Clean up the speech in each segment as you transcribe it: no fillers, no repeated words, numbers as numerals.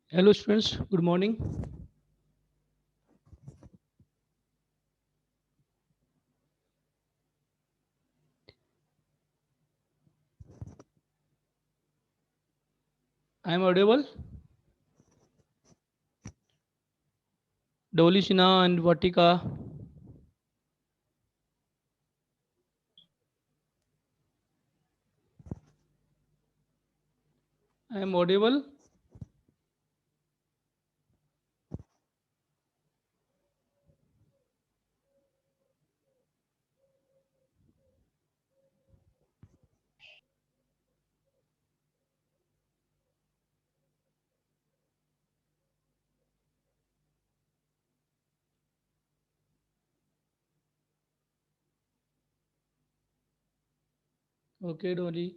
Hello students, good morning. I am audible. Dolly Shina and Vatika. I am audible. Okay, Dolly.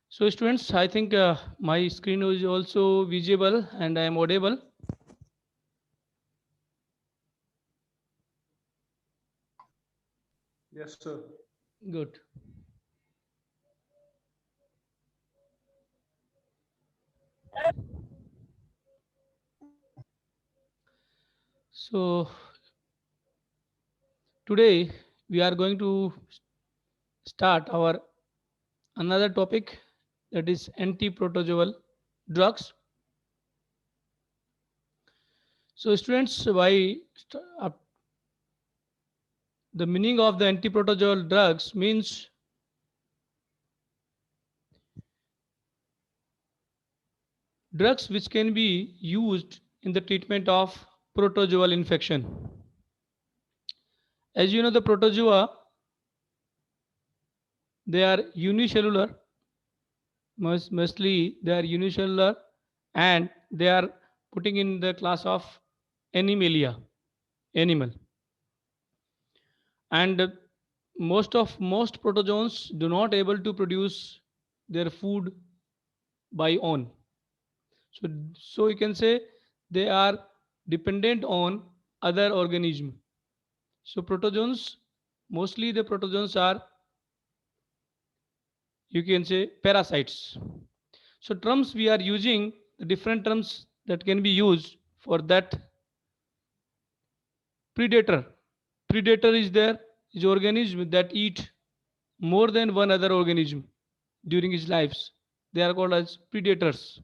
So students, I think my screen is also visible and I am audible. Yes, sir. Good. So today we are going to start our another topic, that is antiprotozoal drugs. So students, the meaning of the antiprotozoal drugs means drugs which can be used in the treatment of protozoal infection. As you know, the protozoa, they are unicellular, mostly they are unicellular, and they are putting in the class of animalia, animal. And most protozoans do not able to produce their food by own. So you can say they are dependent on other organism. So protozoans, mostly the protozoans are, you can say, parasites. So terms we are using, the different terms that can be used for that. Predator. Predator is there, is organism that eat more than one other organism during his lives. They are called as predators.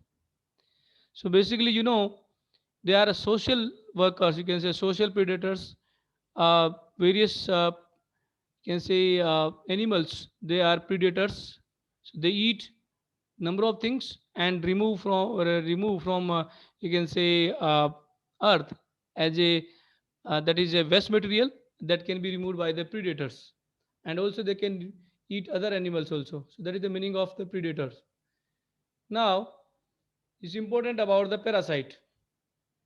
So basically, they are social workers. You can say social predators. Various can say animals. They are predators. So they eat number of things and remove from you can say earth as a that is a waste material that can be removed by the predators, and also they can eat other animals also. So that is the meaning of the predators. Now it's important about the parasite.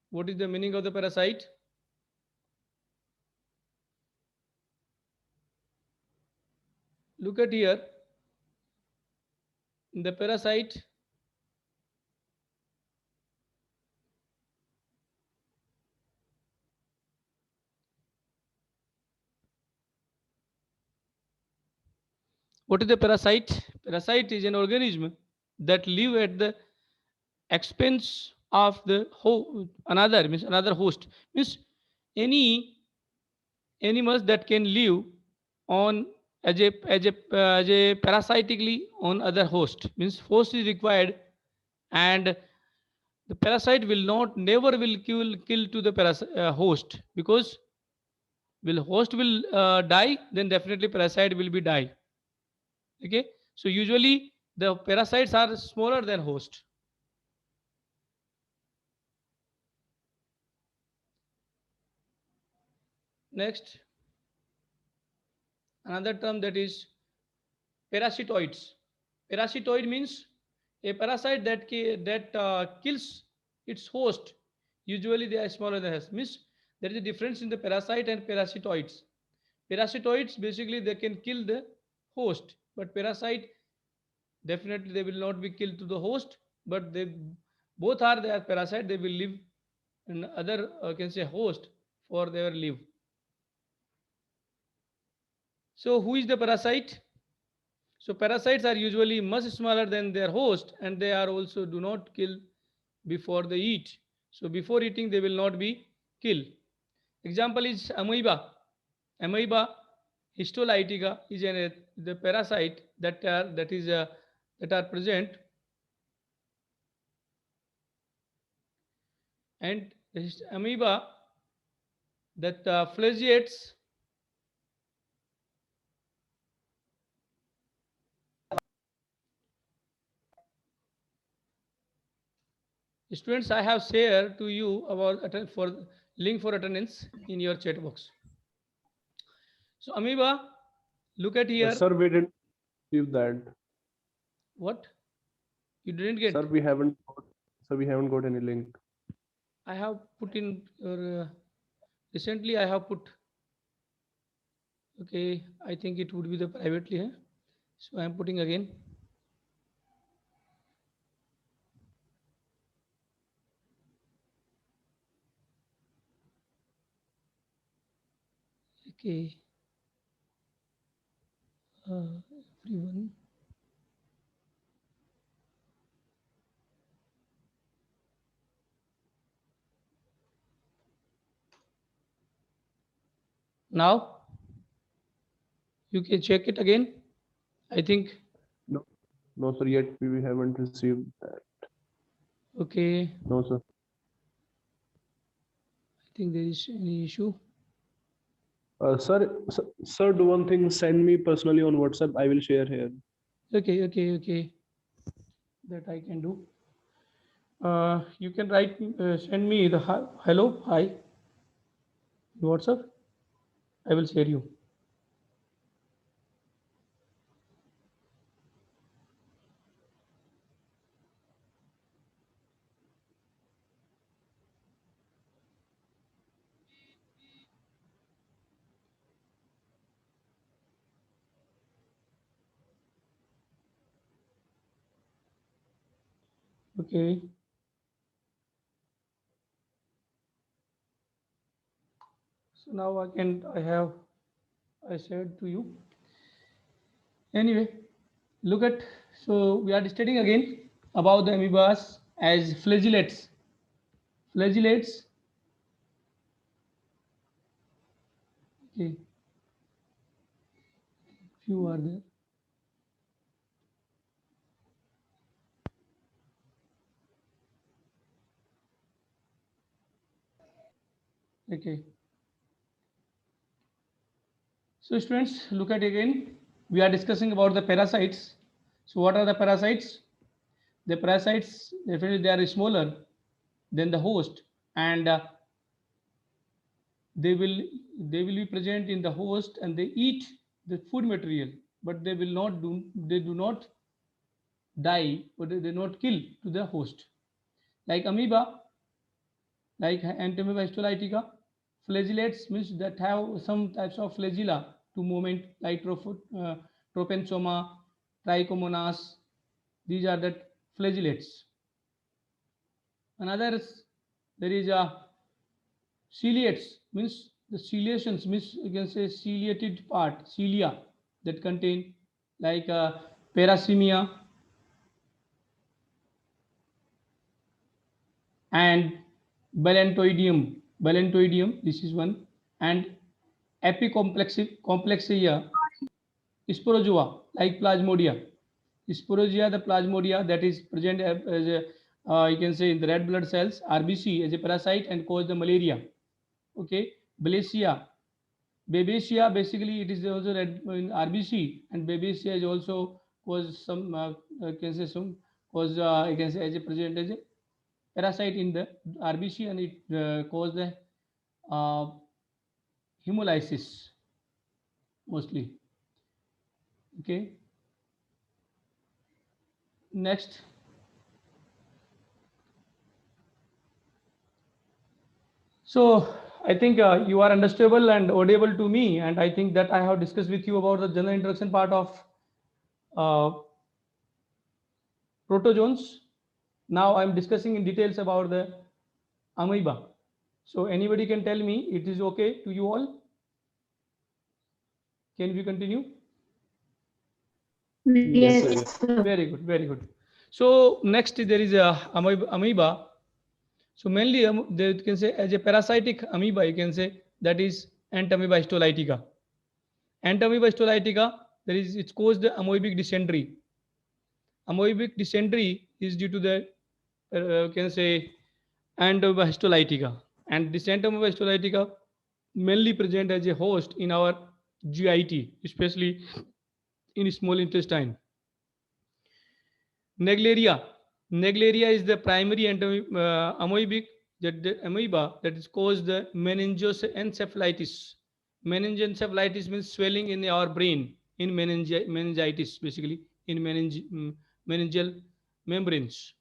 What is the meaning of the parasite? Look at here in the parasite. What is the parasite? Parasite is an organism that live at the expense of the another, means another host, means any animals that can live on as a parasitically on other host, means host is required, and the parasite will not never will kill to the host, because will host will die, then definitely parasite will be die. Okay, so usually the parasites are smaller than host. Next, another term, that is parasitoids. Parasitoid means a parasite that kills its host. Usually they are smaller than host. Means there is a difference in the parasite and parasitoids. Parasitoids basically they can kill the host, but parasite definitely they will not be killed to the host, but they both are, they are parasite. They will live in other can say host for their live. So who is the parasite? So parasites are usually much smaller than their host, and they are also do not kill before they eat. So before eating, they will not be killed. Example is amoeba. Amoeba histolytica is the parasite that are present, and the amoeba that flagellates. Students, I have shared to you about for link for attendance in your chat box. So amoeba, look at here. Sir, we didn't receive that. What you didn't Sir, get? we haven't got any link. I have put in your recently. I have put. Okay, I think it would be the privately. Huh? So I am putting again. Okay, everyone. Now you can check it again. I think. No, no, sir. Yet we haven't received that. Okay, No, sir. I think there is any issue. Sir, do one thing. Send me personally on WhatsApp. I will share here. Okay, okay, okay. That I can do. You can send me the hello, hi, in WhatsApp. I will share you. Okay. So now I said to you. Anyway, look at, so we are studying again about the amoebas as flagellates. Flagellates, okay, few are there. Okay. So students, look at again. We are discussing about the parasites. So what are the parasites? The parasites, definitely they are smaller than the host, and they will they will be present in the host, and they eat the food material, but they do not die, or they do not kill to the host. Like amoeba, like Antiamoeba histolytica, flagellates means that have some types of flagella to movement, like tropensoma, trichomonas. These are the flagellates. Another there is a ciliates, means the ciliations, means you can say ciliated part, cilia, that contain like parasimia and balantoidium, this is one, and epicomplexia, sporozoa, like plasmodia. Sporozoa, the plasmodia that is present as a, you can say in the red blood cells, RBC, as a parasite and cause the malaria. Okay, Babesia. Babesia, basically it is also red in RBC, and Babesia is also cause some, you can say some cause, you can say as a present as a parasite in the RBC, and it cause the uh, hemolysis mostly. Okay, next. So I think you are understandable and audible to me, and I think that I have discussed with you about the general introduction part of uh, protozoans. Now I'm discussing in details about the amoeba. So anybody can tell me it is okay to you all? Can we continue? Yes, Yes, sir. sir. Yes. Very good, very good. So next there is a amoeba. So mainly they can say as a parasitic amoeba, you can say that is Entamoeba histolytica. Entamoeba histolytica, there is it's caused the amoebic dysentery. Amoebic dysentery is due to the can say Entamoeba histolytica, and this Entamoeba histolytica mainly present as a host in our GIT, especially in small intestine. Negleria. Negleria is the primary amoebic that the amoeba that is caused the meningoencephalitis. Meningoencephalitis means swelling in our brain in meningitis, basically in meningeal membranes.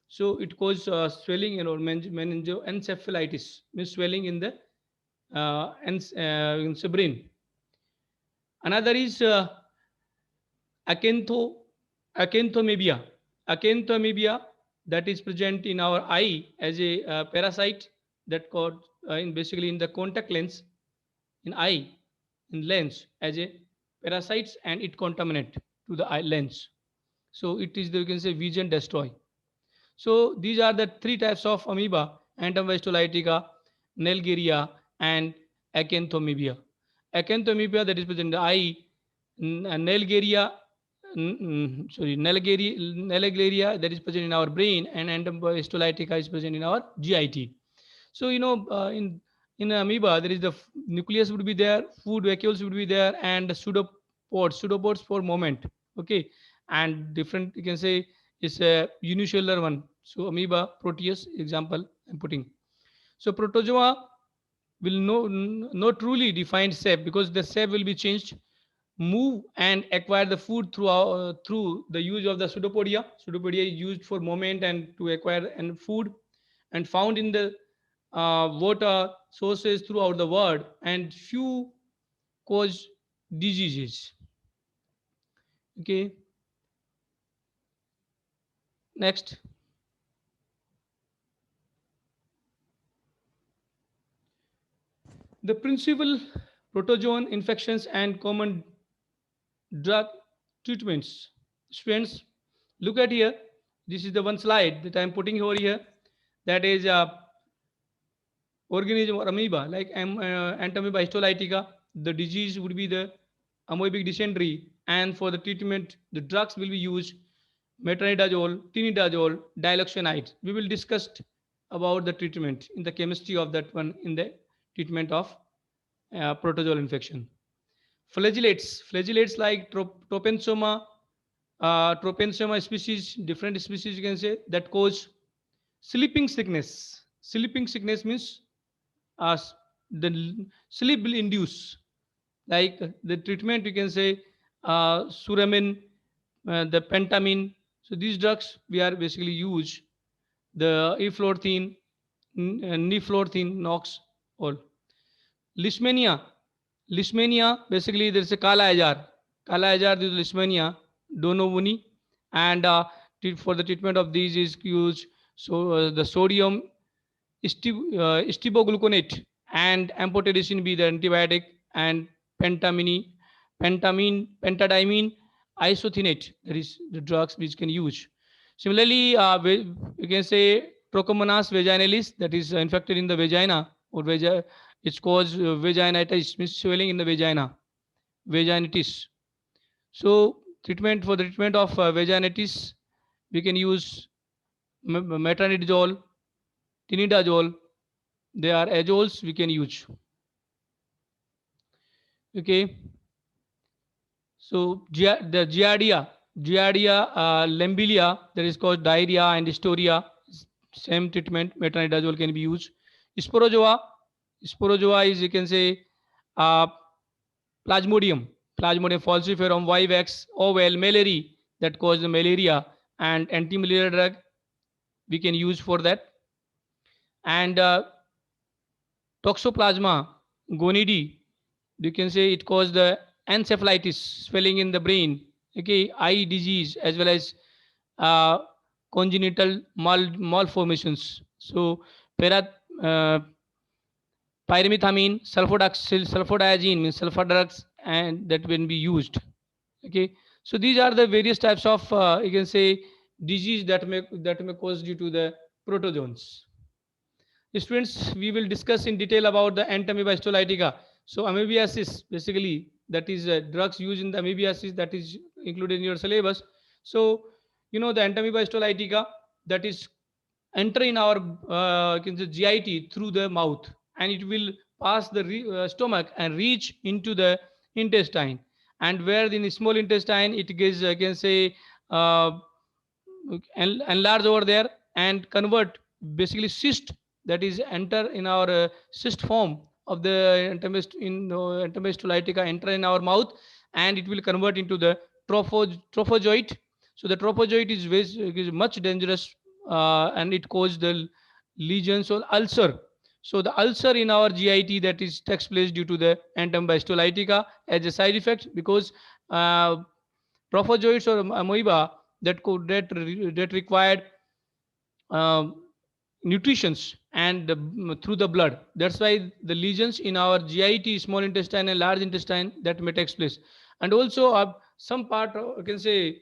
So it causes swelling in our meningoencephalitis means swelling in the in the brain. Another is acantho acanthomebia. Acanthomebia that is present in our eye as a parasite that called in basically in the contact lens in eye in lens as a parasites, and it contaminate to the eye lens. So it is the, you can say, vision destroy. So these are the three types of amoeba: Entomystolytica, Nelgeria, and Acanthomebia. Acanthomebia that is present in the eye, Nelgeria, Nelgeria that is present in our brain, and Entomystolytica is present in our GIT. So in amoeba there is the nucleus would be there, food vacuoles would be there, and the pseudopods for moment. Okay, and different you can say is a unicellular one. So amoeba, Proteus example I'm putting. So protozoa will not truly defined shape because the shape will be changed, move and acquire the food through the use of the pseudopodia. Pseudopodia is used for movement and to acquire and food, and found in the water sources throughout the world, and few cause diseases. Okay, next. The principal protozoan infections and common drug treatments. Students, look at here. This is the one slide that I'm putting over here. That is organism or amoeba, like Entamoeba histolytica. The disease would be the amoebic dysentery, and for the treatment, the drugs will be used: metronidazole, tinidazole, diloxanide. We will discuss about the treatment in the chemistry of that one in the treatment of protozoal infection. Flagellates like Tropensoma species, different species you can say, that cause sleeping sickness. Sleeping sickness means uh, the sleep will induce, like the treatment you can say suramin, the pentamine. So these drugs we are basically use the eflorthine, niflorthine, nox, all. Leishmania. Leishmania, basically there's a Kala Ajar. Kala Ajar, this is Leishmania, Donovuni, and for the treatment of these is used so the sodium istibogluconate and amphotericin be the antibiotic, and pentadimine isothianate, that is the drugs which can use. Similarly, you can say Trichomonas vaginalis, that is infected in the vagina or it's caused vaginitis, means swelling in the vagina, vaginitis. So treatment for the treatment of vaginitis, we can use metronidazole, tinidazole. They are azoles we can use. Okay. So the giardia lambelia, that is called diarrhea and dystoria. Same treatment, metronidazole can be used. Sporozoa, sporozoa is you can say uh, plasmodium, plasmodium falciparum, vivax, oval, malaria that cause the malaria, and anti-malaria drug we can use for that. And toxoplasma gonidi, you can say it caused the encephalitis, swelling in the brain. Okay, eye disease as well as uh, congenital malformations. So para uh, pyrimethamine, sulfodiazine means sulfur drugs, and that when be used. Okay, so these are the various types of you can say disease that may cause due to the protozoans. Students, we will discuss in detail about the Entamoeba histolytica. So, amoebiasis, basically, that is drugs used in the amoebiasis that is included in your syllabus. So, the Entamoeba histolytica that is enter in our can say GIT through the mouth, and it will pass the stomach and reach into the intestine. And where in the small intestine, it gives, I can say, uh, enlarge over there and convert basically cyst that is enter in our cyst form of the entomostolytica enter in our mouth, and it will convert into the trophozoite. So the trophozoite is much dangerous, and it causes the lesions or ulcer. So the ulcer in our GIT that is takes place due to the entomostolytica as a side effect, because uh, trophozoites or amoeba that required um, nutritions and through the blood. That's why the lesions in our GIT, small intestine and large intestine, that may take place. And also some part, you can say,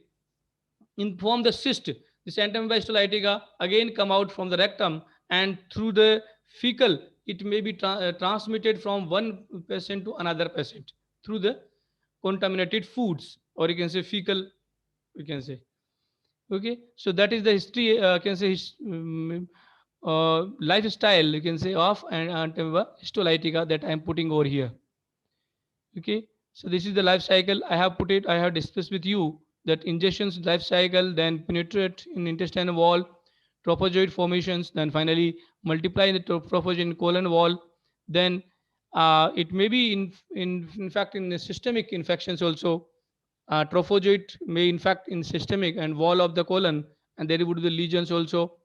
inform the cyst. This entomoeba again come out from the rectum, and through the fecal, it may be transmitted from one patient to another patient through the contaminated foods, or you can say fecal, you can say. Okay, so that is the history, can say lifestyle, you can say, of Antipoba histolytica that I am putting over here. Okay, so this is the life cycle. I have put it. I have discussed with you that ingestions life cycle, then penetrate in intestinal wall, trophozoid formations, then finally multiply in the trophozoid colon wall. Then it may be in fact in the systemic infections also. Trophozoid may infect in systemic and wall of the colon, and there would be lesions also,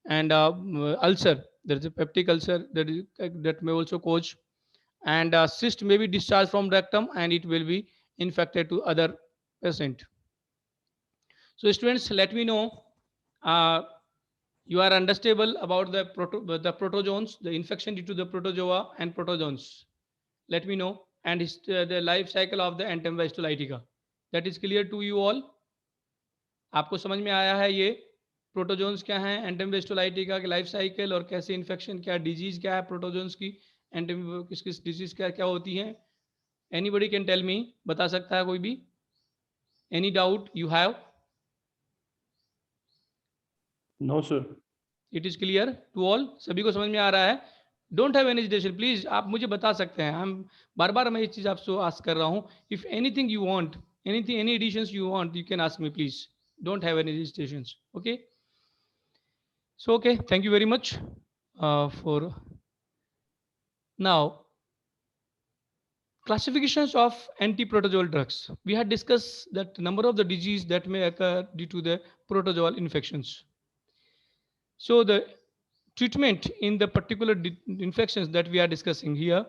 and ulcer. There is a peptic ulcer that may also cause, and cyst may be discharged from rectum, and it will be infected to other patient. So students, let me know uh, you are understandable about the protozoans, the infection due to the protozoa and protozoans. Let me know, and the life cycle of the Entamoeba histolytica. That is clear to you all. आपको समझ में आया है ये protozoans क्या हैं, एंटेमोस्टोलाइटिका की life cycle, और कैसे इन्फेक्शन, क्या डिजीज क्या है प्रोटोजोन्स की, एंटेम किस किस डिजीज क्या क्या होती हैं. एनीबडी कैन टेल मी, बता सकता है कोई भी? Any doubt you have? No, sir. It is clear to all, सभी को समझ में आ रहा है? Don't have any hesitation, please आप मुझे बता सकते हैं. हम बार बार मैं ये चीज़ आपसे आस्क कर रहा हूँ. If anything you want, anything, any additions you want, you can ask me please. Don't have any hesitations. Okay, so okay, thank you very much for now. Classifications of antiprotozoal drugs. We had discussed that number of the disease that may occur due to the protozoal infections. So the treatment in the particular infections that we are discussing here,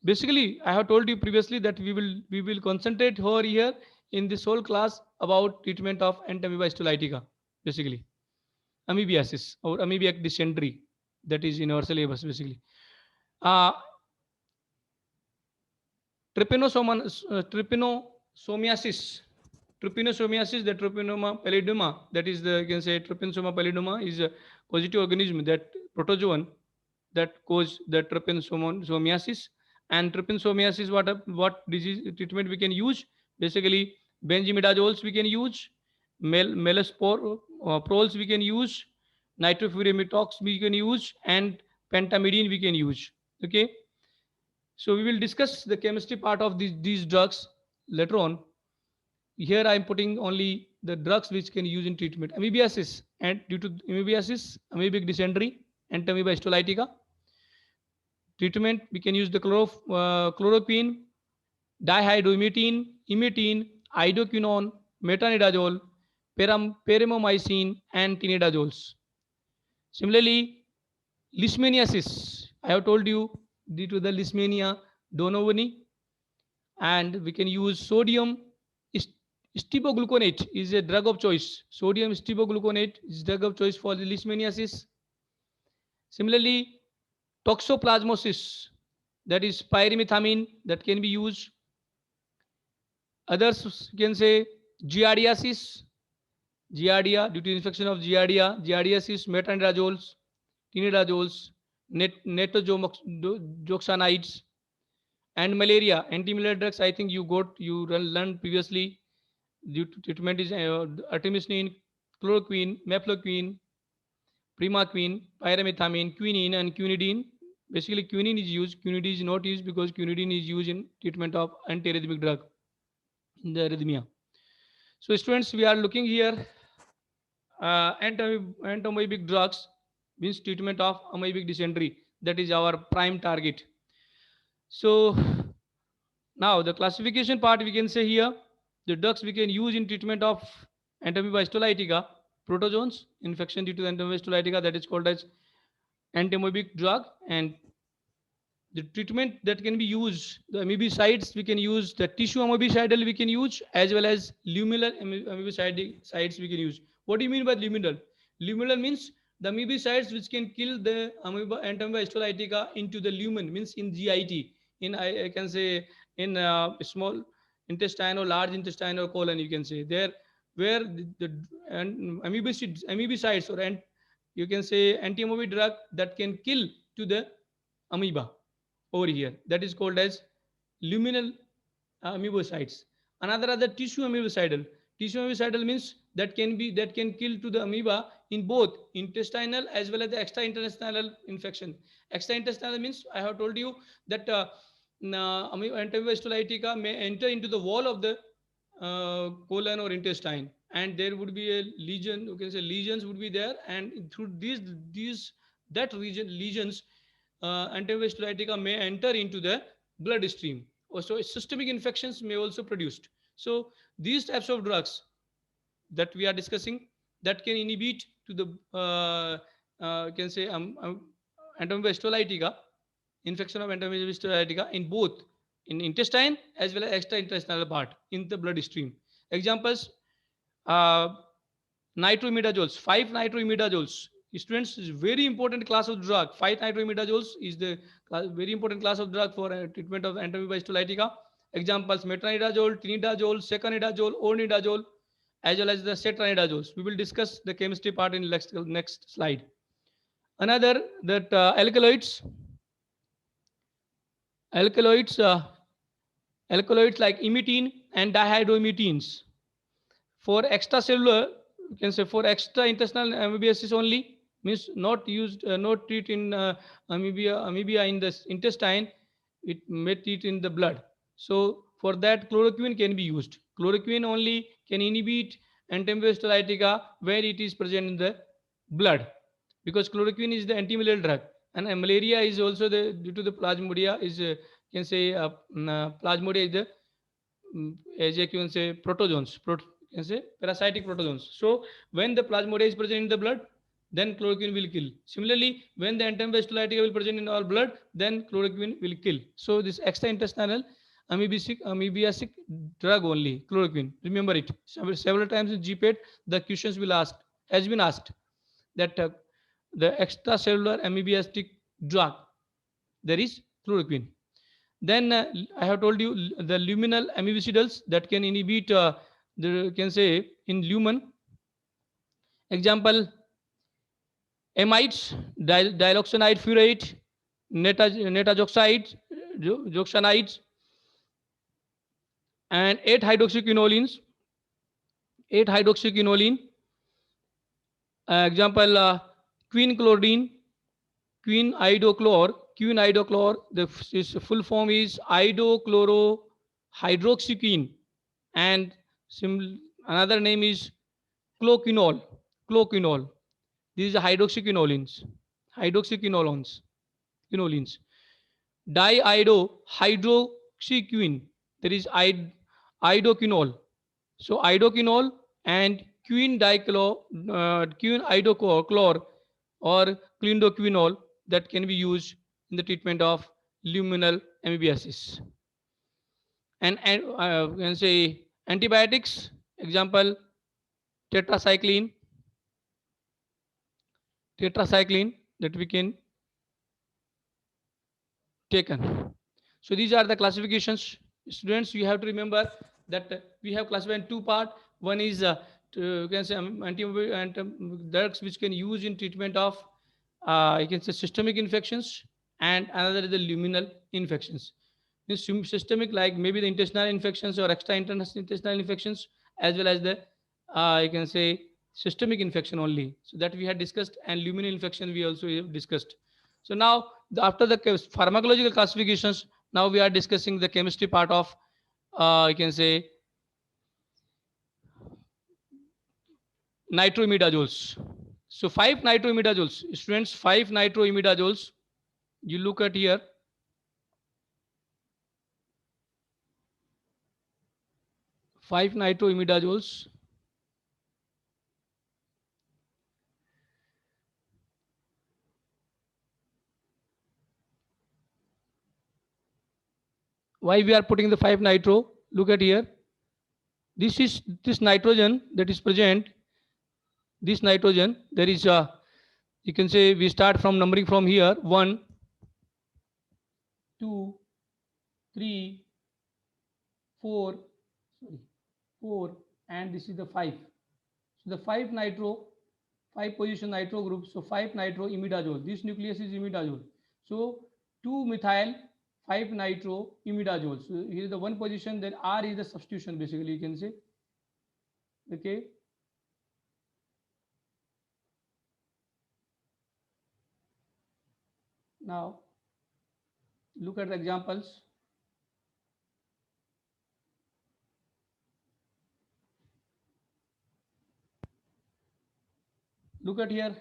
basically I have told you previously that we will concentrate over here in this whole class about treatment of Entamoeba histolytica, basically amoebiasis or amoebiac dysentery, that is in our syllabus basically. uh, trypanosomiasis. Trypanosomiasis, the Trypanoma pallidoma, that is the, you can say, Trypanosoma pallidoma is a positive organism, that protozoan that cause the trypanosomiasis. And trypanosomiasis, what disease treatment we can use? Basically, benzimidazoles we can use, meloprols we can use, nitrofurantox we can use, and pentamidine we can use. Okay, so we will discuss the chemistry part of these drugs later on. Here I am putting only the drugs which can use in treatment. Amoebiasis, and due to amoebiasis, amoebic dysentery, and Entamoeba histolytica. Treatment, we can use the chloroquine, dihydroemetine, emetine, idoquinone, metronidazole, perimomycin, and tinidazoles. Similarly, leishmaniasis, I have told you, due to the Leishmania donovani, and we can use sodium stibogluconate is a drug of choice. Sodium stibogluconate is drug of choice for the leishmaniasis. Similarly, toxoplasmosis, that is pyrimethamine, that can be used. Others you can say giardiasis, giardia due to infection of giardiasis, metronidazole, tinidazoles, netojoxanides, and malaria. Anti-malaria drugs, I think you learned previously. Due to treatment is artemisinin, chloroquine, mefloquine, primaquine, pyrimethamine, quinine, and quinidine. Basically, quinine is used. Quinidine is not used because quinidine is used in treatment of antiarrhythmic drug in the arrhythmia. So, students, we are looking here antiamoebic drugs means treatment of amoebic dysentery. That is our prime target. So, now the classification part we can say here the drugs we can use in treatment of Entamoeba histolytica, protozoans, infection due to Entamoeba histolytica, that is called as antiamoebic drug. And the treatment that can be used, the amoebicides we can use, the tissue amoebicidal we can use, as well as luminal amoebicides we can use. What do you mean by luminal? Luminal means the amoebicides which can kill the amoeba Entamoeba histolytica into the lumen, means in GIT, in I can say in small intestine or large intestine or colon, you can say there where the and amoebicides or you can say anti-amoebic drug that can kill to the amoeba over here, that is called as luminal amoebocytes. Another other tissue amoebocidal. Tissue amoebocidal means that can kill to the amoeba in both intestinal as well as the extraintestinal infection. Extraintestinal means I have told you that Entamoeba histolytica may enter into the wall of the colon or intestine, and there would be a lesion. You can say lesions would be there, and through these that region lesions, Entamoeba may enter into the bloodstream. Also, systemic infections may also produced. So these types of drugs that we are discussing that can inhibit to the can say Entamoeba histolytica, infection of Entamoeba histolytica in both in intestine as well as extraintestinal part in the bloodstream. Examples: uh, nitroimidazoles, 5-nitroimidazoles. Students, is very important class of drug. 5-nitroimidazoles is the very important class of drug for treatment of Entamoeba histolytica. Examples: metronidazole, tinidazole, seconidazole, ornidazole, as well as the cetranidazoles. We will discuss the chemistry part in next slide. Another that alkaloids, alkaloids like imidine and dihydroimidines. For extracellular, you can say for extra intestinal amoebiasis only, means not used, not treat in amoebia in the intestine, it may treat in the blood. So for that chloroquine can be used. Chloroquine only can inhibit Entamoeba histolytica where it is present in the blood, because chloroquine is the antimalarial drug, and malaria is also the due to the plasmodia is can say plasmodia is the as you can say protozoans, can say parasitic protozoans. So when the plasmodia is present in the blood, then chloroquine will kill. Similarly, when the Entamoeba histolytica will present in our blood, then chloroquine will kill. So this extraintestinal amoebiatic drug only, chloroquine. Remember it. Several times in GPET, the questions will ask has been asked that the extracellular amoebiatic drug, there is chloroquine. Then I have told you the luminal amoebicidals that can inhibit the can say in lumen. Example: amides, diloxanide furoate, netajoxide, joxanides, and 8-hydroxyquinolines. 8-hydroxyquinoline. Example: quinacloridine, quinidochlor. The full form is idochlorohydroxyquine, and another name is cloquinol. Cloquinol. These are hydroxyquinolines. Hydroxyquinolones. Quinolines. Dihydroxyquine. There is idoquinol. So idoquinol and quine idochlor or clindoquinol that can be used in the treatment of luminal amoebiasis. And can say antibiotics. Example: tetracycline. Tetracycline that we can taken. So these are the classifications. Students, you have to remember that we have classified in two part. One is you can say drugs which can use in treatment of you can say systemic infections, and another is the luminal infections. This systemic, like maybe the intestinal infections or extra intestinal infections, as well as the you can say systemic infection only. So that we had discussed, and luminal infection we also have discussed. So now after the pharmacological classifications, now we are discussing the chemistry part of you can say nitroimidazoles. So five nitroimidazoles, students, five nitroimidazoles. You look at here, five nitroimidazoles. Why we are putting the five nitro? Look at here. This is this nitrogen that is present. This nitrogen, there is a, you can say we start from numbering from here: one, two, three, four, sorry, four, and this is the five. So the five nitro, five position nitro groups. So five nitro imidazole. This nucleus is imidazole. So two methyl, five nitro imidazole. So here is the one position. Then R is the substitution. Basically, you can say. Okay. Now look at the examples. Look at here,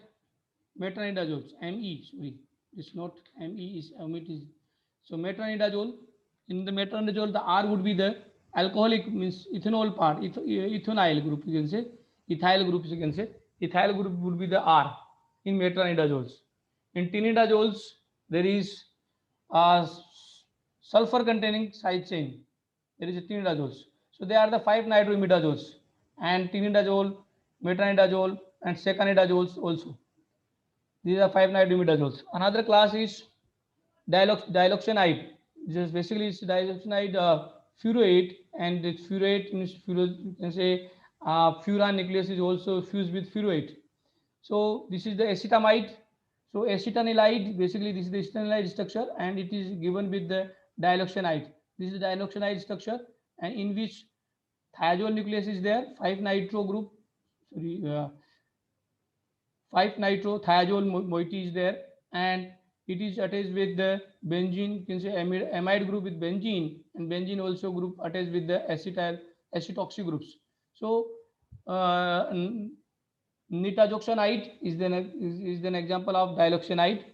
metronidazoles, Me. Sorry, it's not Me. Is it is. So metronidazole. In the metronidazole, the R would be the alcoholic, means ethanol part, ethanyl group. You can say ethyl groups. You can say ethyl group would be the R in metronidazoles. In tinidazoles, there is a sulfur containing side chain. There is a tinidazoles. So they are the five nitroimidazoles, and tinidazole, metronidazole, and secanidazoles also. These are five nitroimidazoles. Another class is dioxanide. Just basically it's dioxanide furoate, and this furoate means you can say furan nucleus is also fused with furoate. So this is the acetamide. So acetanilide, basically this is the acetanilide structure, and it is given with the dioxanide. This is the dioxanide structure, and in which thiazole nucleus is there, five nitro group, sorry, 5-nitro-thiazole moiety is there, and it is attached with the benzene. You can say amide group with benzene, and benzene also group attached with the acetoxy groups. So nitazoxanide is an example of dioxanide.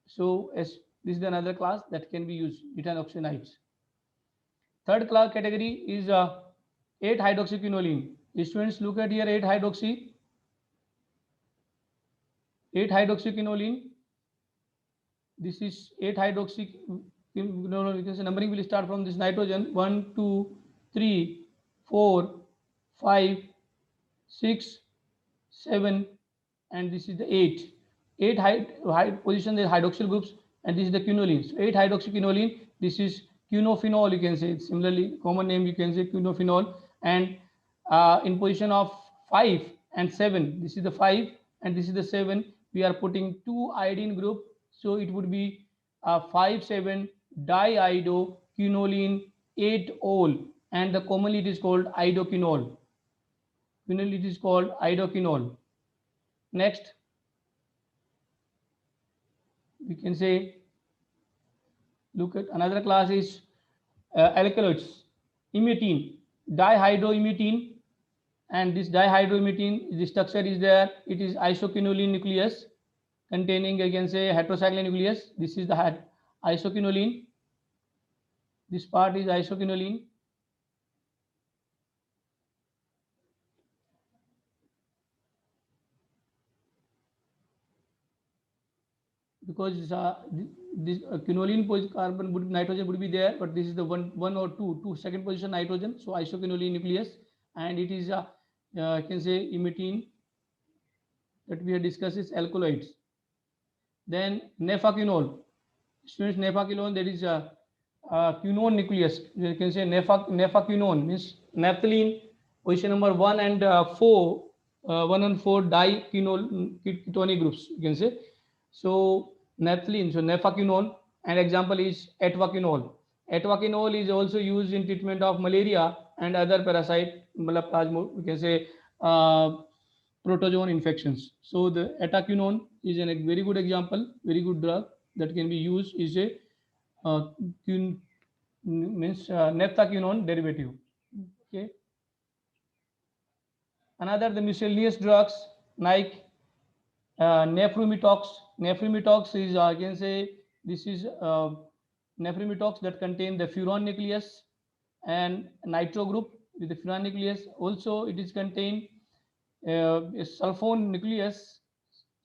So as this is another class that can be used, nitazoxanides. Third class category is 8-hydroxyquinoline. Students, look at here, 8-hydroxyquinoline. This is 8-hydroxy. No, you can say numbering will start from this nitrogen: 1, 2, 3, 4, 5, 6, 7, and this is the 8. 8 high position the hydroxyl groups, and this is the quinoline. So 8-hydroxyquinoline. This is quinophenol. You can say similarly common name. You can say quinophenol, and in position of 5 and 7. This is the 5, and this is the 7. We are putting two iodine group, so it would be 5,7 diiodoquinoline 8-ol, and the commonly it is called iodoquinol. Quinol, it is called iodoquinol. Next, we can say, look at another class is alkaloids, imethine, dihydroimethine, and this dihydroimethine, the structure is there. It is isoquinoline nucleus containing, you can say, heterocycline nucleus. This is the isoquinoline. This part is isoquinoline. Because this quinoline carbon would nitrogen would be there, but this is the one or two second position nitrogen. So isoquinoline nucleus, and it is you can say imethine that we have discussed is alkaloids. Then nefaquinol. Students, nefaquinol, there is a quinone nucleus. You can say nephaquinone means naphthalene, position number 1 and 4, 1 and 4 ketonic groups. You can say so naphthalene, so nephaquinone, and example is etvaquinol. Etvaquinol is also used in treatment of malaria and other parasite, plasmo. You can say protozoan infections. So the etaquinone is a very good example, very good drug that can be used. Is a uh, means naphthalene derivative. Okay. Another the miscellaneous drugs like nephromitox. Nephromitox is I can say this is nephromitox that contain the furan nucleus and nitro group with the furan nucleus. Also, it is contain a sulfone nucleus,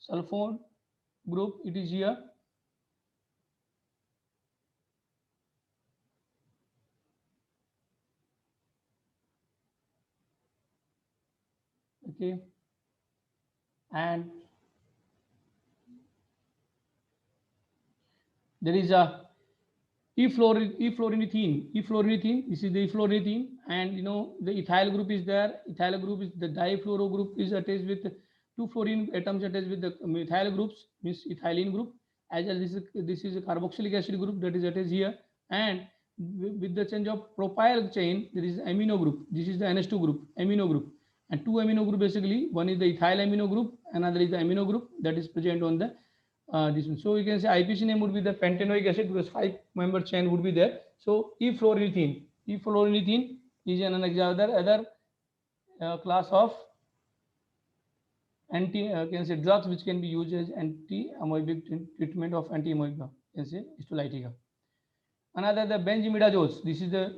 sulfone group. It is here. Okay, and there is a efluornithine. This is the efluornithine, and the ethyl group is there. Ethyl group is the difluoro group is attached with two fluorine atoms attached with the methyl groups, means ethylene group. As well, this is a carboxylic acid group that is attached here, and with the change of propyl chain, there is amino group. This is the NH2 group, amino group, and two amino group basically. One is the ethyl amino group, another is the amino group that is present on the this one. So you can say IPC name would be the pentanoic acid because 5-member chain would be there. So efluornithine is another other class of anti can say drugs which can be used as anti-amoebic treatment of anti-amoeba, can say histolytica. Another the benzimidazoles. This is the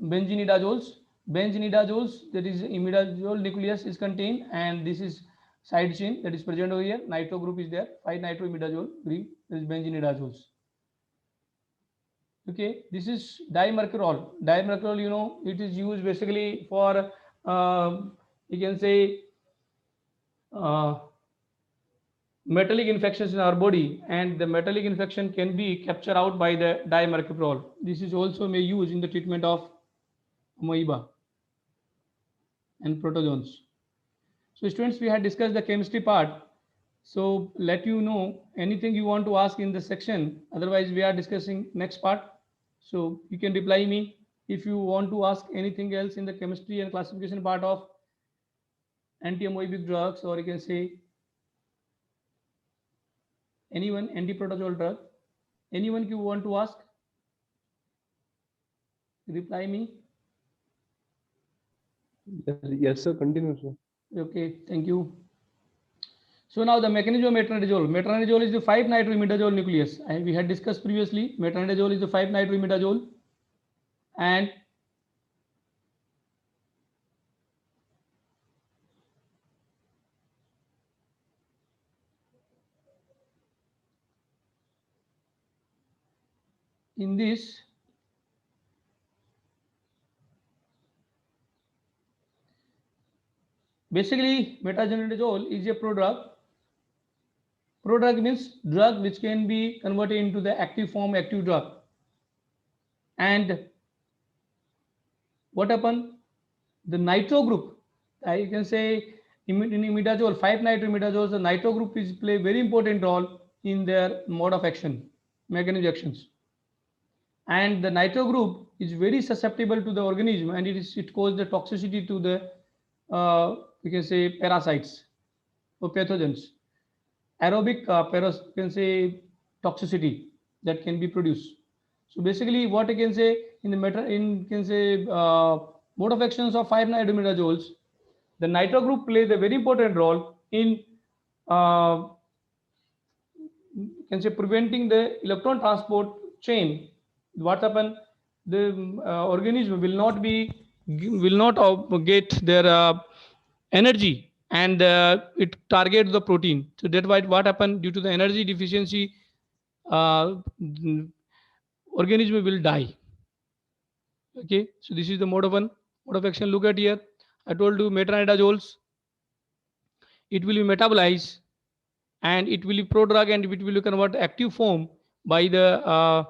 benzimidazoles. Benzimidazoles, that is imidazole nucleus is contained, and this is side chain that is present over here. Nitro group is there. 5-nitroimidazole group is benzimidazoles. Okay, this is dimercurol. Dimercurol, it is used basically for you can say uh, metallic infections in our body, and the metallic infection can be captured out by the dimercurol. This is also may use in the treatment of amoeba and protozoans. So students, we had discussed the chemistry part. So let you know anything you want to ask in the section. Otherwise, we are discussing next part. So you can reply me if you want to ask anything else in the chemistry and classification part of anti-amoebic drugs, or you can say anyone antiprotozoal drug. Anyone you want to ask, reply me. Yes, sir. Continue, sir. Okay, thank you. So now the mechanism of metronidazole. Metronidazole is the 5-nitroimidazole nucleus. We had discussed previously. Metronidazole is the 5-nitroimidazole, and in this basically metronidazole is a prodrug. Prodrug means drug which can be converted into the active form, active drug. And what happened? The nitro group, I can say in imidazole, 5-nitroimidazole, the nitro group is play very important role in their mode of action, mechanism actions. And the nitro group is very susceptible to the organism, and it causes the toxicity to the we can say parasites or pathogens. Aerobic can say toxicity that can be produced. So basically, what I can say in the can say mode of actions of 5-nitromidazoles, the nitro group plays a very important role in uh, can say preventing the electron transport chain. What happen? The organism will not get their energy, and it targets the protein. So that's why what happened due to the energy deficiency, uh, organism will die. Okay, so this is the mode of action. Look at here. I told you metronidazoles. It will be metabolized, and it will be prodrug, and it will convert active form by the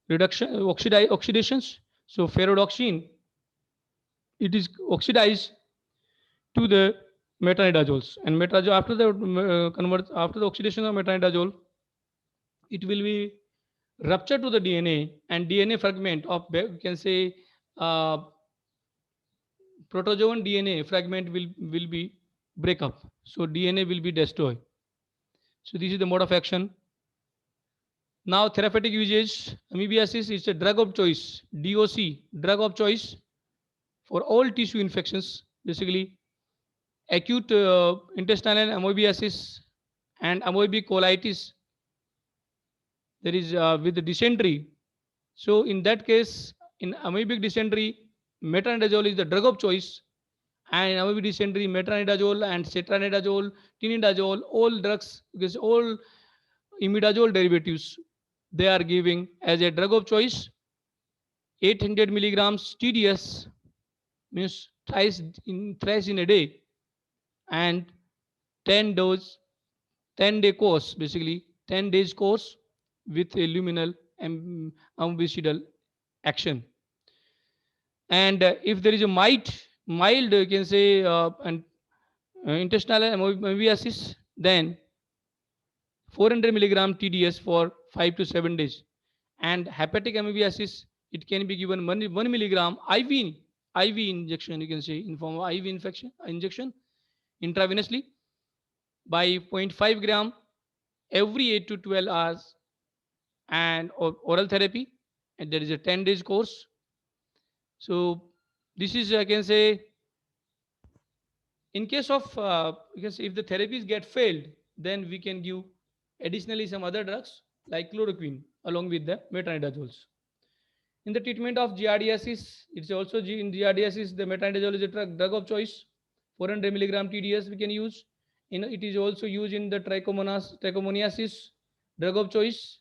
reduction, oxidations. So ferrodoxine, it is oxidized to the metanidazoles, and metazole after the convert after the oxidation of metanidazole, it will be rupture to the DNA, and DNA fragment of you can say uh, protozoan DNA fragment will be break up. So DNA will be destroyed. So this is the mode of action. Now therapeutic usage, amoebiasis is a drug of choice. DOC, drug of choice for all tissue infections. Basically, acute intestinal amoebiasis and amoebic colitis. There is with the dysentery. So in that case, in amoebic dysentery, metronidazole is the drug of choice, and in amoebic dysentery, metronidazole and cetronidazole, tinidazole, all drugs, because all imidazole derivatives, they are giving as a drug of choice. 800 milligrams TDS means thrice in a day, and 10 dose 10-day course, basically 10 days course with a luminal and ambicidal action. And if there is a mild you can say and intestinal amoebiasis, then 400 milligram TDS for 5 to 7 days. And hepatic amoebiasis, it can be given 1 milligram IV injection, you can say, in form of IV infection injection intravenously by zero point 0.5 gram every 8 to 12 hours, and oral therapy, and there is a 10 days course. So this is, I can say, in case of because if the therapies get failed, then we can give additionally some other drugs like chloroquine along with the metronidazoles. In the treatment of giardiasis, it's also in giardiasis, the metronidazole is a drug of choice. 400 milligram TDS we can use. It is also used in the trichomoniasis, drug of choice,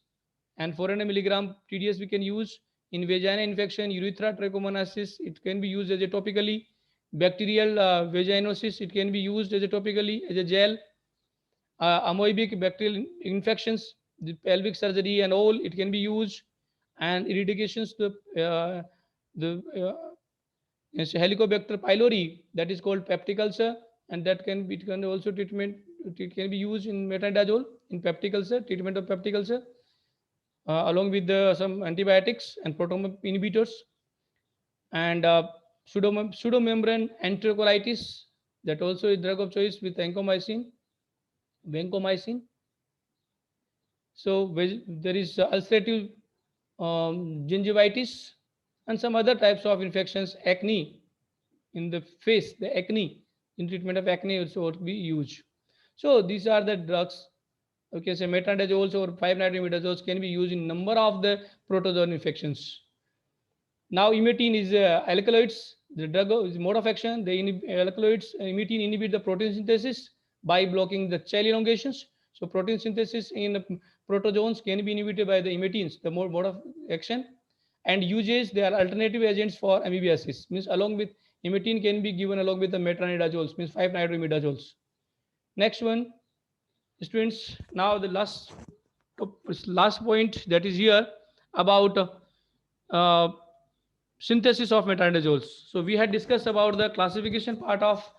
and 400 milligram TDS we can use in vagina infection, urethra trichomoniasis. It can be used as a topically. Bacterial vaginosis, it can be used as a topically as a gel. Amoebic bacterial infections, the pelvic surgery and all, it can be used. And eradications the Helicobacter pylori, that is called peptic ulcer, and that can it can also treatment, it can be used in metronidazole in peptic ulcer, treatment of peptic ulcer, along with some antibiotics and proton inhibitors. And pseudomembrane enterocolitis, that also is drug of choice with vancomycin. So there is ulcerative gingivitis and some other types of infections, acne in the face, the acne, in treatment of acne also would be used. So these are the drugs. Okay, so metronidazoles or 5-nitroimidazoles can be used in number of the protozoan infections. Now, imetine is alkaloids. The drug is mode of action. The alkaloids, imetine inhibit the protein synthesis by blocking the cell elongations. So, protein synthesis in protozoans can be inhibited by the imetines, the mode of action. And uses, they are alternative agents for amoebiasis. Means along with imetine can be given along with the metronidazoles, means 5-nitroimidazoles. Next one, students. Now the last point that is here about uh, synthesis of metanidazoles. So we had discussed about the classification part of,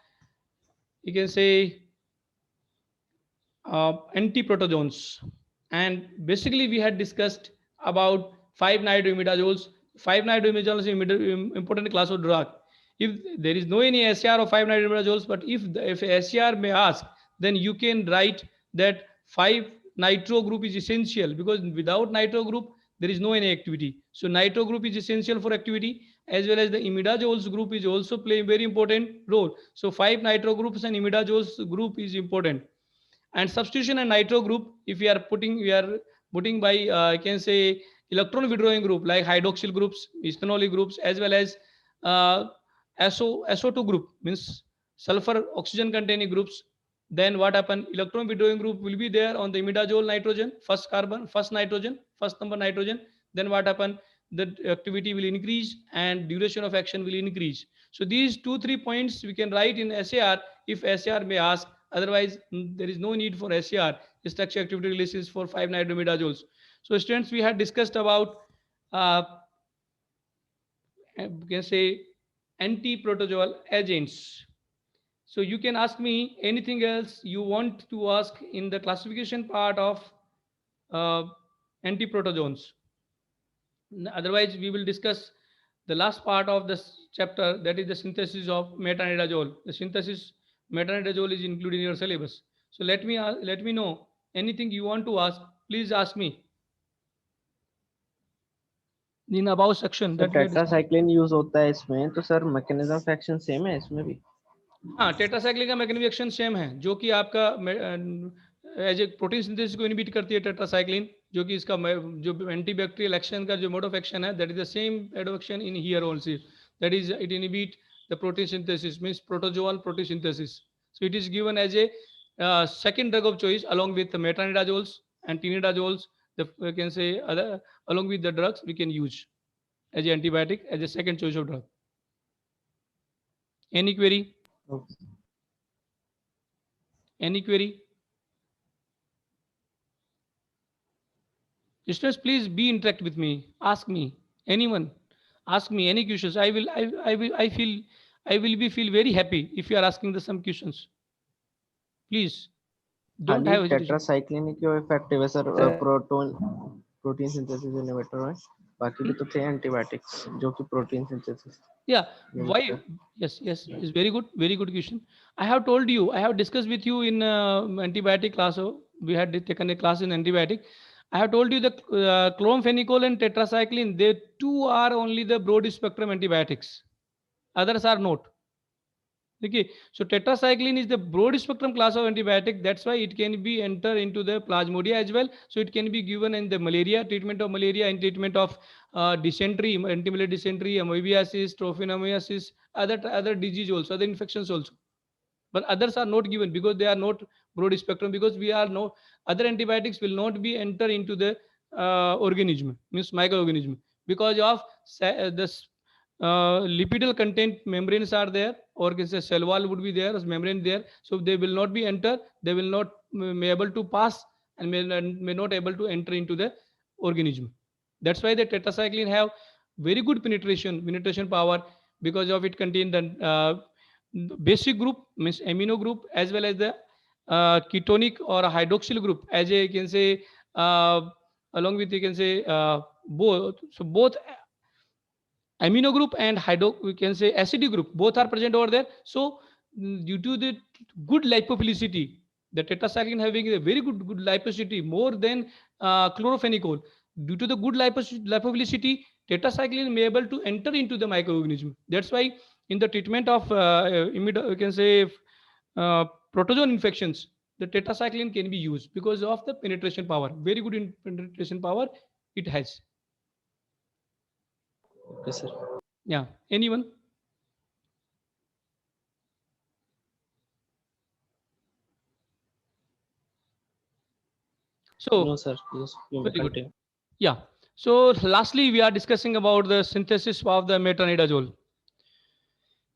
you can say, antiprotozoans, and basically we had discussed about 5-nitroimidazoles. 5-nitroimidazoles is important class of drug. If there is no any SCR of 5-nitroimidazoles, but if SCR may ask, then you can write that 5 nitro group is essential, because without nitro group there is no any activity. So nitro group is essential for activity, as well as the imidazoles group is also play a very important role. So 5 nitro groups and imidazoles group is important. And substitution and nitro group, if we are putting by I can say electron withdrawing group like hydroxyl groups, ethanol groups, as well as uh, SO2 group, means sulfur oxygen containing groups. Then what happen, electron withdrawing group will be there on the imidazole nitrogen, first carbon, first nitrogen, first number nitrogen. Then what happen, the activity will increase and duration of action will increase. So these 2 3 points we can write in SAR if SAR may ask. Otherwise, there is no need for SCR, structure activity relations for 5-nitroimidazoles. So students, we had discussed about uh, you can say antiprotozoal agents. So you can ask me anything else you want to ask in the classification part of uh, antiprotozoans. Otherwise, we will discuss the last part of this chapter, that is the synthesis of metronidazole. The synthesis metronidazole is included in your syllabus. So let me know anything you want to ask. Please ask me in about section sir that we are discussing. Tetracycline use होता है इसमें, तो sir mechanism of action same है इसमें भी? हाँ, tetracycline का mechanism action same है, जो कि आपका एज ए प्रोटीन सिंथेसिस को इनहिबिट करती है टेट्रासाइक्लिन, जो कि इसका जो एंटीबैक्टीरियल एक्शन का जो मोड ऑफ एक्शन है, that is the same mode of action in here also, that is it inhibit the protein synthesis, means protozoal protein synthesis. So it is given as a second drug of choice along with the metronidazoles and tinidazoles. The we can say other along with the drugs we can use as a antibiotic as a second choice of drug. Any query? Any query? Students, please be interact with me. Ask me. Anyone, ask me any questions. I will be feel very happy if you are asking the some questions. Please don't खाली have hesitation. Tetracycline ही क्यों effective है sir proton protein synthesis inhibitor में? बाकी भी तो थे antibiotics जो कि protein synthesis Yeah, why? Inhibitor. Yes, it's very good question. I have told you, I have discussed with you in antibiotic class. We had taken a class in antibiotic. I have told you the chlorphenicol and tetracycline, they two are only the broad spectrum antibiotics. Others are not. Okay, so tetracycline is the broad spectrum class of antibiotic. That's why it can be enter into the plasmodia as well. So it can be given in the malaria treatment of malaria, and treatment of dysentery, antimalarial dysentery, amoebiasis, trophomonasis, other disease also, other infections also. But others are not given because they are not broad spectrum, because we are no other antibiotics will not be enter into the organism, means microorganism, because of this lipidal content membranes are there, or can say cell wall would be there as membrane there, so they will not be enter, they will not may able to pass, and may not able to enter into the organism. That's why the tetracycline have very good penetration power, because of it contain the basic group, means amino group, as well as the ketonic or hydroxyl group, as a, you can say along with, you can say both. So both amino group and hydro, we can say acidic group, both are present over there. So due to the good lipophilicity, the tetracycline having a very good lipophilicity, more than chlorophenicol. Due to the good lipophilicity, tetracycline may able to enter into the microorganism. That's why in the treatment of we can say protozoan infections, the tetracycline can be used because of the penetration power, very good in penetration power it has. Okay sir. Yeah, anyone? No So sir, yes you may very good. Continue. Yeah. So lastly, we are discussing about the synthesis of the metronidazole.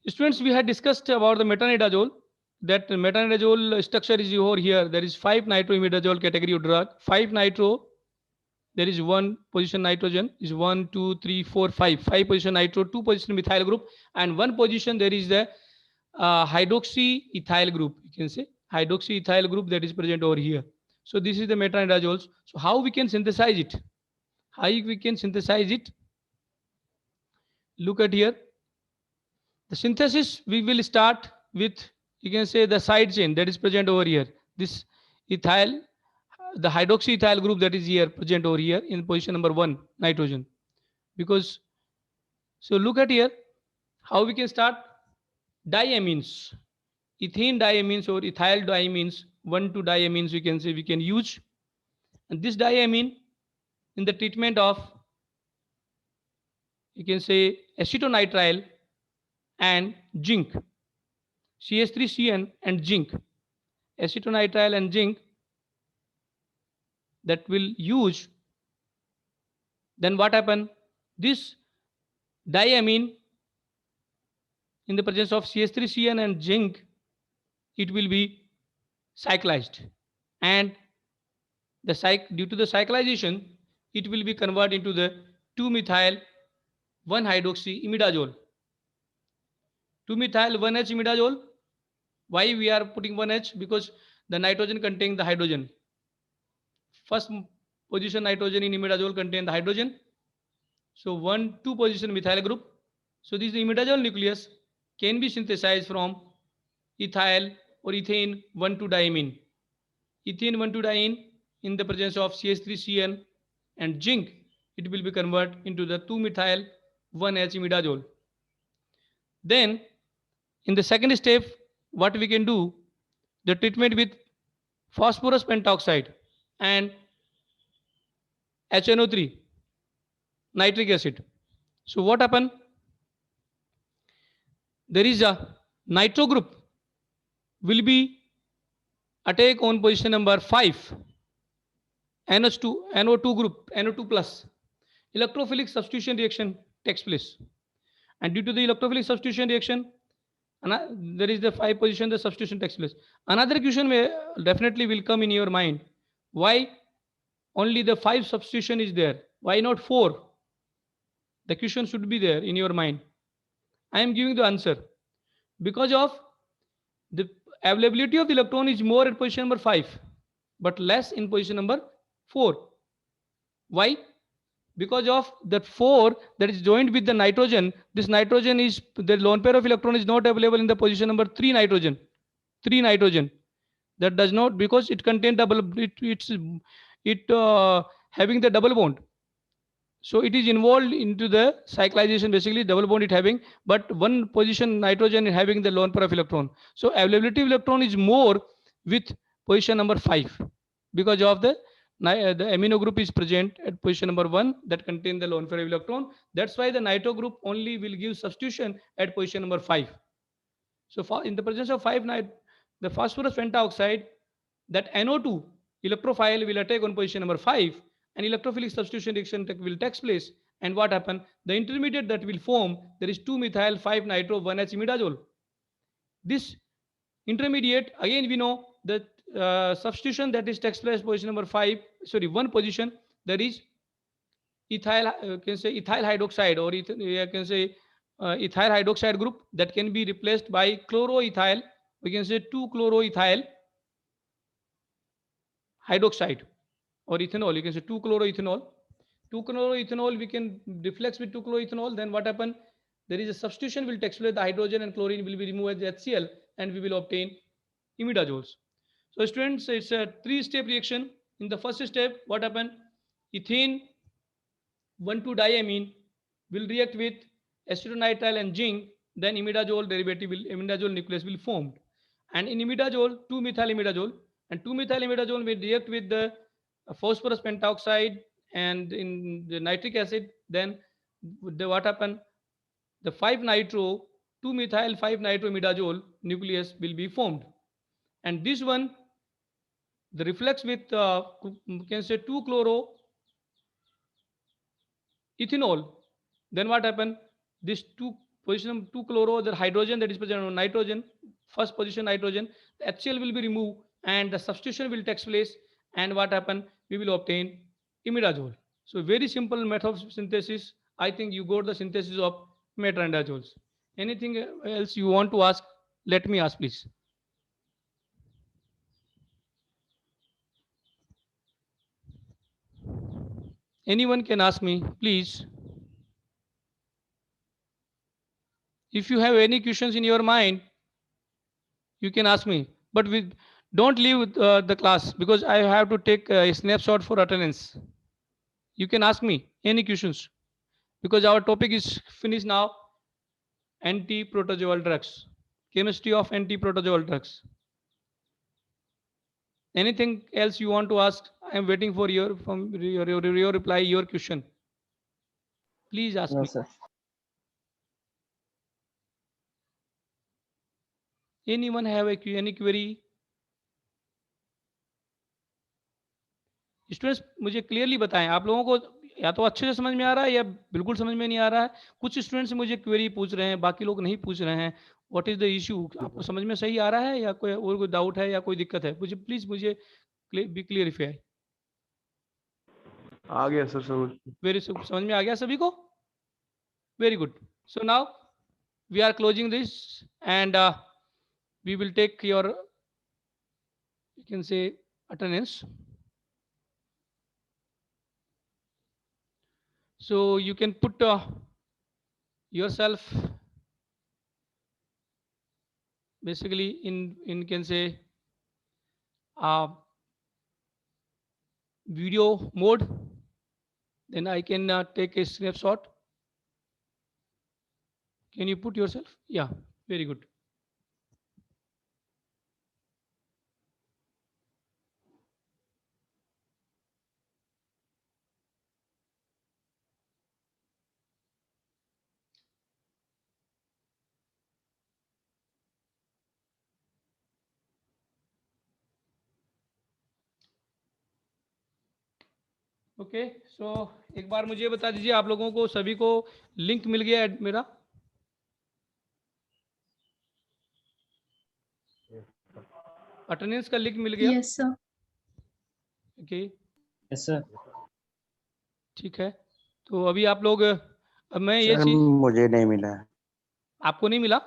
Students, we had discussed about the metronidazole. That metronidazole structure is over here. There is 5-nitroimidazole category of drug. 5-nitro. There is one position nitrogen. Is 1, 2, 3, 4, 5. 5 position nitro. 2 position methyl group, and 1 position there is the hydroxyethyl group. You can say hydroxyethyl group that is present over here. So this is the metronidazoles. So how we can synthesize it? How we can synthesize it? Look at here. The synthesis we will start with, you can say, the side chain that is present over here. This ethyl, the hydroxyethyl group that is here present over here in position number 1, nitrogen. Because so look at here how we can start. Diamines, ethene diamines or ethyl diamines, 1,2-diamines we can say we can use. And this diamine in the treatment of, you can say, acetonitrile and zinc, CH3CN and zinc, acetonitrile and zinc, that will use. Then what happen? This diamine in the presence of CH3CN and zinc, it will be cyclized, and the due to the cyclization, it will be converted into the 2-methyl 1-hydroxy imidazole. 2-methyl 1H imidazole. Why we are putting 1H? Because the nitrogen contains the hydrogen. First position nitrogen in imidazole contains the hydrogen. So 1,2 position methyl group. So this imidazole nucleus can be synthesized from ethyl or ethane 1,2-diamine. Ethane 1,2-diene in the presence of CH3Cl and zinc, it will be converted into the 2-methyl 1H imidazole. Then in the second step, what we can do, the treatment with phosphorus pentoxide and HNO3, nitric acid. So what happened? There is a nitro group will be attack on position number 5, NO2 group, NO2 plus. Electrophilic substitution reaction takes place. And due to the electrophilic substitution reaction, there is the 5 position, the substitution takes place. Another question may definitely will come in your mind. Why only the 5 substitution is there? Why not 4? The question should be there in your mind. I am giving the answer. Because of the availability of the electron is more at position number 5, but less in position number 4. Why? Because of that 4 that is joined with the nitrogen, this nitrogen is, the lone pair of electron is not available in the position number 3 nitrogen. 3 nitrogen. That does not, because it contains double, having the double bond. So it is involved into the cyclization, basically double bond it having, but one position nitrogen is having the lone pair of electron. So availability of electron is more with position number 5 because of the amino group is present at position number 1 that contain the lone pair of electron. That's why the nitro group only will give substitution at position number 5. So for, in the presence of 5 the phosphorus pentaoxide, that NO2 electrophile will attack on position number 5 and electrophilic substitution reaction will take place. And what happen? The intermediate that will form, there is 2-methyl 5-nitro 1H imidazole. This intermediate, again we know that substitution that is takes place position number 5, sorry, 1 position, that is ethyl, can say ethyl hydroxide, or you can say ethyl hydroxide group that can be replaced by chloroethyl, we can say 2-chloroethyl hydroxide or ethanol, you can say 2-chloroethanol. 2-chloroethanol we can reflex with 2-chloroethanol. Then what happen? There is a substitution will take place, the hydrogen and chlorine will be removed as HCl and we will obtain imidazoles. So students, it's a 3-step reaction. In the first step, what happened? Ethane 1,2-diamine will react with acetonitrile and zinc, then imidazole derivative will, imidazole nucleus will formed. And in imidazole, 2-methyl imidazole, and 2-methyl imidazole will react with the phosphorus pentoxide and in the nitric acid. Then what happen? The 5-nitro, 2-methyl 5-nitro imidazole nucleus will be formed. And this one, the reflex with, you can say 2-chloro ethanol, then what happened? This 2 position 2-chloro, the hydrogen that is present on nitrogen, first position nitrogen, the HCl will be removed and the substitution will take place. And what happened? We will obtain imidazole. So very simple method of synthesis. I think you got the synthesis of metranidazoles. Anything else you want to ask? Let me ask, please. Anyone can ask me, please. If you have any questions in your mind, you can ask me. But don't leave the class because I have to take a snapshot for attendance. You can ask me any questions because our topic is finished now. Antiprotozoal drugs, chemistry of antiprotozoal drugs. Anything else you want to ask? I am waiting for your reply, your question. Please ask No, me. sir. Anyone have any query? Students मुझे clearly बताएं, आप लोगों को या तो अच्छे से समझ में आ रहा है या बिल्कुल समझ में नहीं आ रहा है. कुछ स्टूडेंट्स मुझे क्वेरी पूछ रहे हैं, बाकी लोग नहीं पूछ रहे हैं. What is the issue? आपको समझ में सही आ रहा है या कोई और कोई डाउट है या कोई दिक्कत है? मुझे प्लीज मुझे बी क्लियरिफाई. आ गया सर समझ। वेरी समझ में आ गया सभी को? Very good. So now we are closing this, and we will take your, you can say, attendance. So you can put yourself basically in can say video mode, then I can take a snapshot. Can you put yourself? Yeah, very good. Okay, so एक बार मुझे बता दीजिए, आप लोगों को सभी को लिंक मिल गया मेरा? अटेंडेंस का लिंक मिल गया? Yes, sir. Okay, yes sir. ठीक है. तो अभी आप लोग, अब मैं ये सर चीज, मुझे नहीं मिला है. आपको नहीं मिला?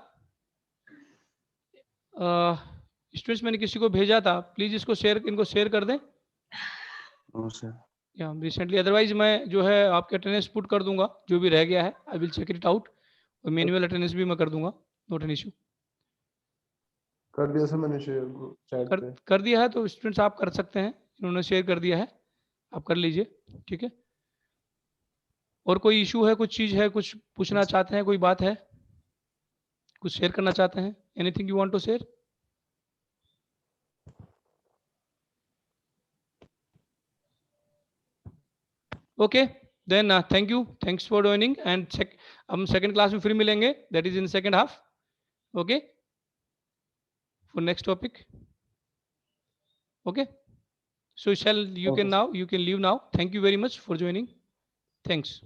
स्टूडेंट्स मैंने किसी को भेजा था, प्लीज इसको शेयर, इनको शेयर कर दें नो सर. या रिसेंटली, अदरवाइज मैं जो है आपके अटेंडेंस पुट कर दूंगा, जो भी रह गया है I will check it out, और मैनुअल अटेंडेंस भी मैं कर दूंगा, नॉट एन इशू. कर दिया सर मैंने शेयर चैट पे. कर दिया है तो स्टूडेंट्स आप कर सकते हैं, इन्होंने शेयर कर दिया है, आप कर लीजिए. ठीक है, और कोई इशू है, कुछ चीज़ है, कुछ पूछना चाहते हैं, कोई बात है, कुछ शेयर करना चाहते हैं, anything you want to share? Okay, then thank you, thanks for joining, and हम सेकंड क्लास में फिर मिलेंगे, that is in second half. Okay, for next topic. Okay, so shall you Okay, can now, you can leave now. Thank you very much for joining. Thanks.